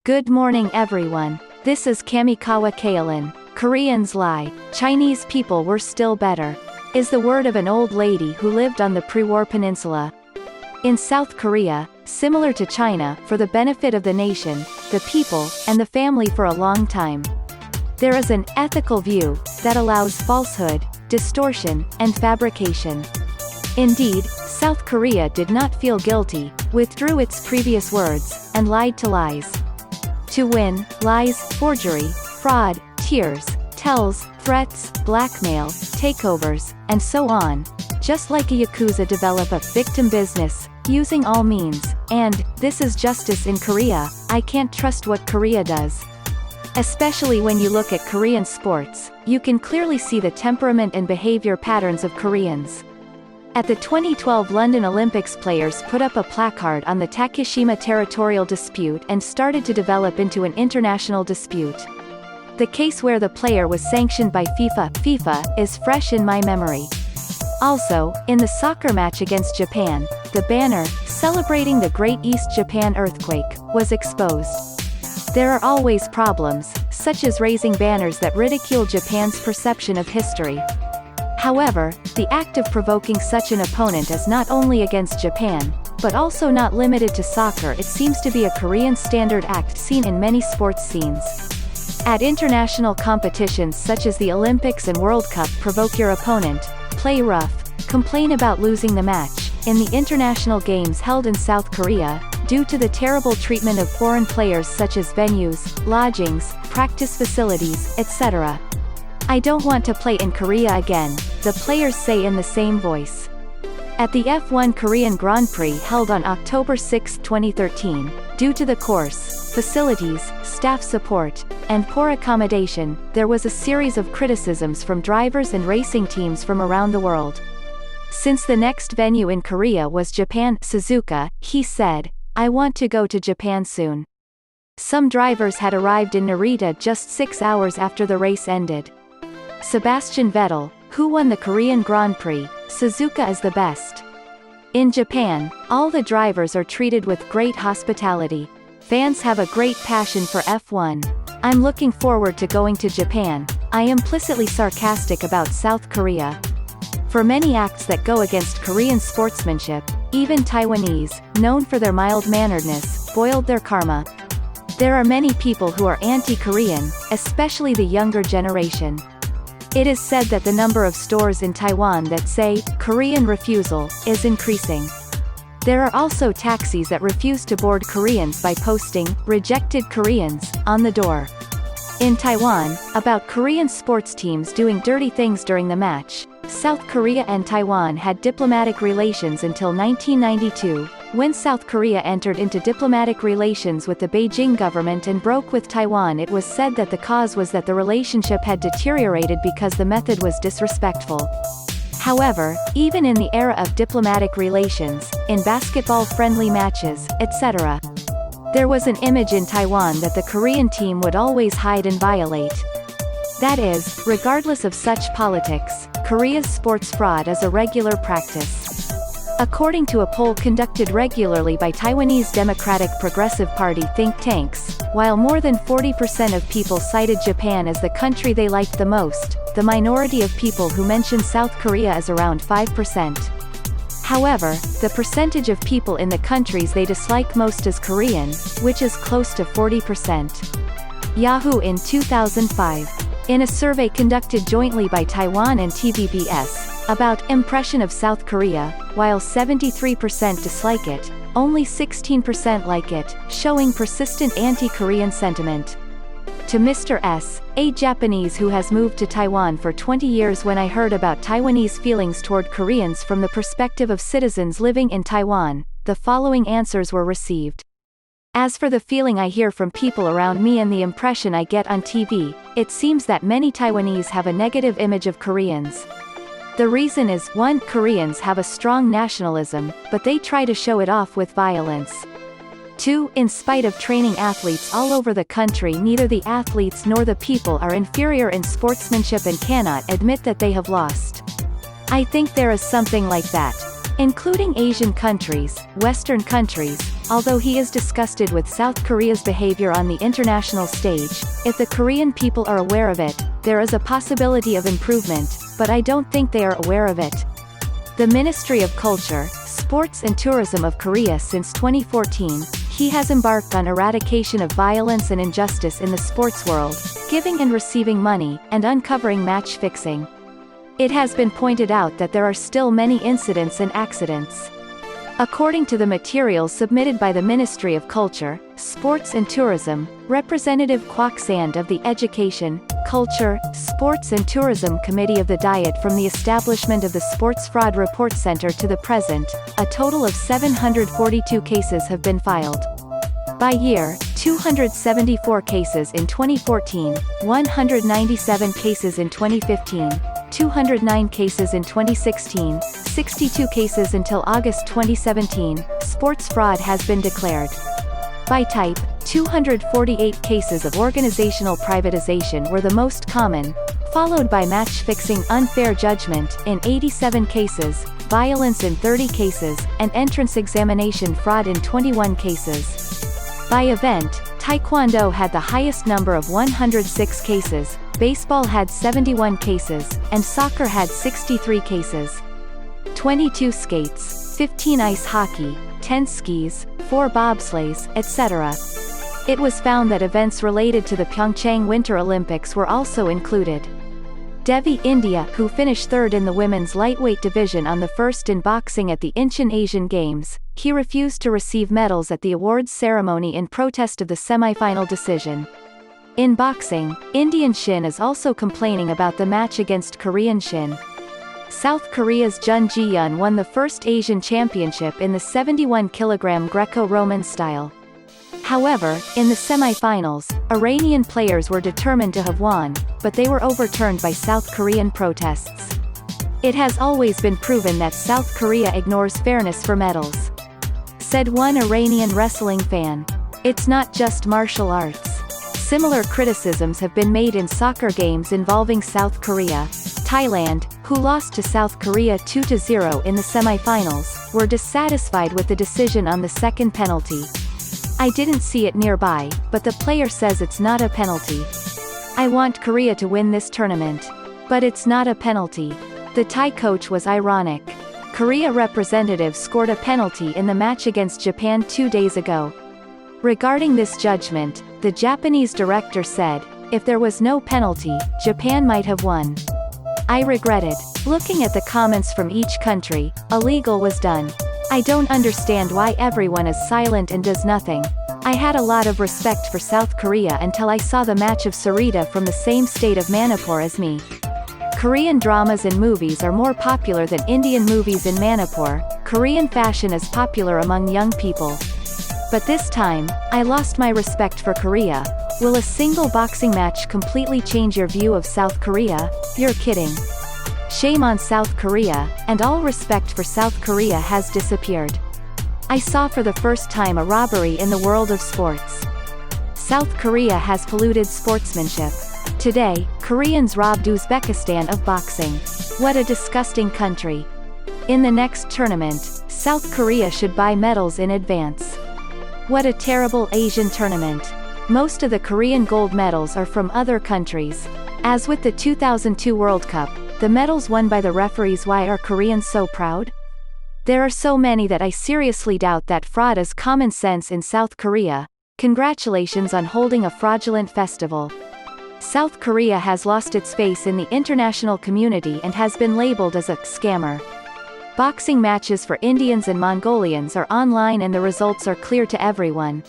Good morning everyone. This is Kamikawa Kaolin. Koreans lie. Chinese people were still better, is the word of an old lady who lived on the pre-war peninsula. In South Korea, similar to China, for the benefit of the nation, the people, and the family for a long time. There is an ethical view that allows falsehood, distortion, and fabrication. Indeed, South Korea did not feel guilty, withdrew its previous words, and lied to lies. To win, lies, forgery, fraud, tears, tells, threats, blackmail, takeovers, and so on. Just like a yakuza develop a victim business, using all means, and, this is justice in Korea, I can't trust what Korea does. Especially when you look at Korean sports, you can clearly see the temperament and behavior patterns of Koreans. At the 2012 London Olympics, players put up a placard on the Takeshima territorial dispute and started to develop into an international dispute. The case where the player was sanctioned by FIFA is fresh in my memory. Also, in the soccer match against Japan, the banner, celebrating the Great East Japan Earthquake, was exposed. There are always problems, such as raising banners that ridicule Japan's perception of history. However, the act of provoking such an opponent is not only against Japan, but also not limited to soccer. It seems to be a Korean standard act seen in many sports scenes. At international competitions such as the Olympics and World Cup, provoke your opponent, play rough, complain about losing the match. In the international games held in South Korea, due to the terrible treatment of foreign players such as venues, lodgings, practice facilities, etc. I don't want to play in Korea again, the players say in the same voice. At the F1 Korean Grand Prix held on October 6, 2013, due to the course, facilities, staff support, and poor accommodation, there was a series of criticisms from drivers and racing teams from around the world. Since the next venue in Korea was Japan, Suzuka, he said, "I want to go to Japan soon." Some drivers had arrived in Narita just 6 hours after the race ended. Sebastian Vettel, who won the Korean Grand Prix, Suzuka is the best. In Japan, all the drivers are treated with great hospitality. Fans have a great passion for F1. I'm looking forward to going to Japan. I am implicitly sarcastic about South Korea. For many acts that go against Korean sportsmanship, even Taiwanese, known for their mild-manneredness, spoiled their karma. There are many people who are anti-Korean, especially the younger generation. It is said that the number of stores in Taiwan that say, Korean refusal, is increasing. There are also taxis that refuse to board Koreans by posting, rejected Koreans, on the door. In Taiwan, about Korean sports teams doing dirty things during the match, South Korea and Taiwan had diplomatic relations until 1992, when South Korea entered into diplomatic relations with the Beijing government and broke with Taiwan. It was said that the cause was that the relationship had deteriorated because the method was disrespectful. However, even in the era of diplomatic relations, in basketball-friendly matches, etc., there was an image in Taiwan that the Korean team would always hide and violate. That is, regardless of such politics, Korea's sports fraud is a regular practice. According to a poll conducted regularly by Taiwanese Democratic Progressive Party think tanks, while more than 40% of people cited Japan as the country they liked the most, the minority of people who mentioned South Korea is around 5%. However, the percentage of people in the countries they dislike most is Korean, which is close to 40%. Yahoo in 2005. In a survey conducted jointly by Taiwan and TVBS, about impression of South Korea, while 73% dislike it, only 16% like it, showing persistent anti-Korean sentiment. To Mr. S., a Japanese who has moved to Taiwan for 20 years, when I heard about Taiwanese feelings toward Koreans from the perspective of citizens living in Taiwan, the following answers were received. As for the feeling I hear from people around me and the impression I get on TV, it seems that many Taiwanese have a negative image of Koreans. The reason is, 1. Koreans have a strong nationalism, but they try to show it off with violence. 2. In spite of training athletes all over the country, neither the athletes nor the people are inferior in sportsmanship and cannot admit that they have lost. I think there is something like that. Including Asian countries, Western countries, Although he is disgusted with South Korea's behavior on the international stage, if the Korean people are aware of it, there is a possibility of improvement, but I don't think they are aware of it. The Ministry of Culture, Sports and Tourism of Korea. Since 2014, he has embarked on eradication of violence and injustice in the sports world, giving and receiving money, and uncovering match fixing. It has been pointed out that there are still many incidents and accidents. According to the materials submitted by the Ministry of Culture, Sports and Tourism, Representative Kwok Sand of the Education, Culture, Sports and Tourism Committee of the Diet, from the establishment of the Sports Fraud Report Center to the present, a total of 742 cases have been filed. By year, 274 cases in 2014, 197 cases in 2015, 209 cases in 2016, 62 cases until August 2017, sports fraud has been declared. By type, 248 cases of organizational privatization were the most common, followed by match-fixing, unfair judgment in 87 cases, violence in 30 cases, and entrance examination fraud in 21 cases. By event, Taekwondo had the highest number of 106 cases, baseball had 71 cases, and soccer had 63 cases. 22 skates, 15 ice hockey, 10 skis, 4 bobsleighs, etc. It was found that events related to the Pyeongchang Winter Olympics were also included. Devi India, who finished third in the women's lightweight division on the first in boxing at the Incheon Asian Games, he refused to receive medals at the awards ceremony in protest of the semi-final decision. In boxing, Indian Shin is also complaining about the match against Korean Shin. South Korea's Jun Ji-yeon won the first Asian Championship in the 71 kg Greco-Roman style. However, in the semi-finals, Iranian players were determined to have won, but they were overturned by South Korean protests. It has always been proven that South Korea ignores fairness for medals. Said one Iranian wrestling fan. It's not just martial arts. Similar criticisms have been made in soccer games involving South Korea. Thailand, who lost to South Korea 2-0 in the semi-finals, were dissatisfied with the decision on the second penalty. I didn't see it nearby, but the player says it's not a penalty. I want Korea to win this tournament. But it's not a penalty. The Thai coach was ironic. Korea representative scored a penalty in the match against Japan 2 days ago. Regarding this judgment, the Japanese director said, if there was no penalty, Japan might have won. I regretted. Looking at the comments from each country, illegal was done. I don't understand why everyone is silent and does nothing. I had a lot of respect for South Korea until I saw the match of Sarita from the same state of Manipur as me. Korean dramas and movies are more popular than Indian movies in Manipur. Korean fashion is popular among young people. But this time, I lost my respect for Korea. Will a single boxing match completely change your view of South Korea? You're kidding. Shame on South Korea, and all respect for South Korea has disappeared. I saw for the first time a robbery in the world of sports. South Korea has polluted sportsmanship. Today, Koreans robbed Uzbekistan of boxing. What a disgusting country. In the next tournament, South Korea should buy medals in advance. What a terrible Asian tournament. Most of the Korean gold medals are from other countries. As with the 2002 World Cup, the medals won by the referees. Why are Koreans so proud? There are so many that I seriously doubt that fraud is common sense in South Korea. Congratulations on holding a fraudulent festival. South Korea has lost its face in the international community and has been labeled as a scammer. Boxing matches for Indians and Mongolians are online and the results are clear to everyone.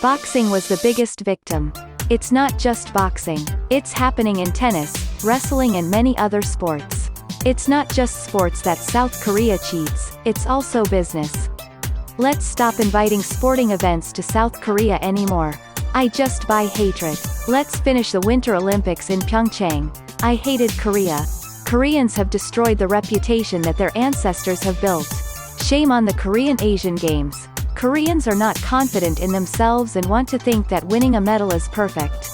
Boxing was the biggest victim. It's not just boxing. It's happening in tennis, wrestling and many other sports. It's not just sports that South Korea cheats, it's also business. Let's stop inviting sporting events to South Korea anymore. I just buy hatred. Let's finish the Winter Olympics in Pyeongchang. I hated Korea. Koreans have destroyed the reputation that their ancestors have built. Shame on the Korean Asian Games. Koreans are not confident in themselves and want to think that winning a medal is perfect.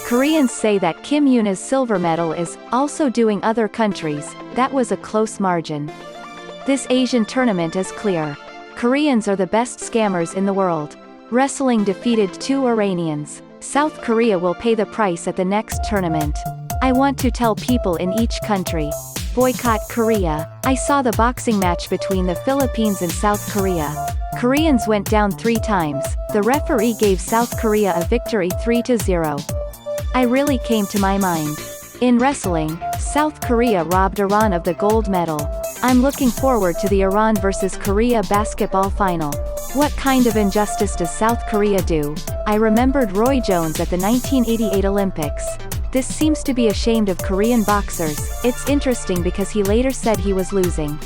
Koreans say that Kim Yuna's silver medal is also doing other countries. That was a close margin. This Asian tournament is clear. Koreans are the best scammers in the world. Wrestling defeated 2 Iranians. South Korea will pay the price at the next tournament. I want to tell people in each country. Boycott Korea. I saw the boxing match between the Philippines and South Korea. Koreans went down 3 times. The referee gave South Korea a victory 3-0. I really came to my mind. In wrestling, South Korea robbed Iran of the gold medal. I'm looking forward to the Iran vs Korea basketball final. What kind of injustice does South Korea do? I remembered Roy Jones at the 1988 Olympics. This seems to be ashamed of Korean boxers. It's interesting because he later said he was losing.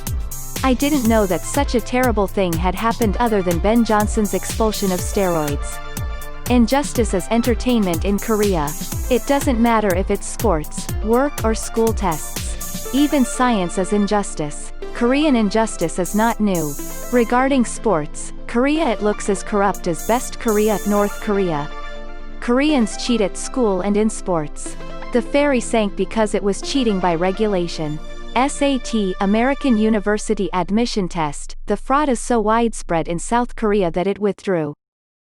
I didn't know that such a terrible thing had happened other than Ben Johnson's expulsion of steroids. Injustice as entertainment in Korea. It doesn't matter if it's sports, work or school tests. Even science is injustice. Korean injustice is not new. Regarding sports, Korea it looks as corrupt as Best Korea, North Korea. Koreans cheat at school and in sports. The ferry sank because it was cheating by regulation. SAT, American University Admission Test, the fraud is so widespread in South Korea that it withdrew.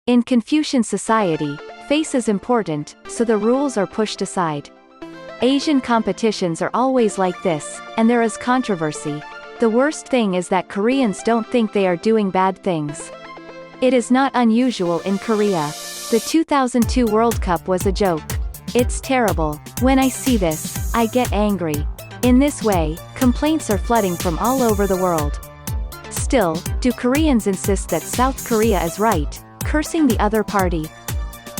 In Confucian society, face is important, so the rules are pushed aside. Asian competitions are always like this, and there is controversy. The worst thing is that Koreans don't think they are doing bad things. It is not unusual in Korea. The 2002 World Cup was a joke. It's terrible. When I see this, I get angry. In this way, complaints are flooding from all over the world. Still, do Koreans insist that South Korea is right, cursing the other party?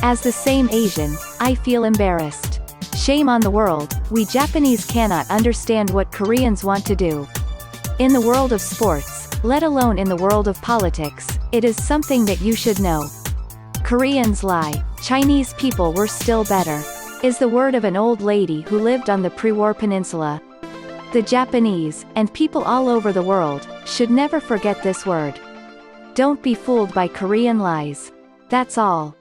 As the same Asian, I feel embarrassed. Shame on the world, we Japanese cannot understand what Koreans want to do. In the world of sports, let alone in the world of politics, it is something that you should know. Koreans lie. Chinese people were still better. Is the word of an old lady who lived on the pre-war peninsula. The Japanese, and people all over the world, should never forget this word. Don't be fooled by Korean lies. That's all.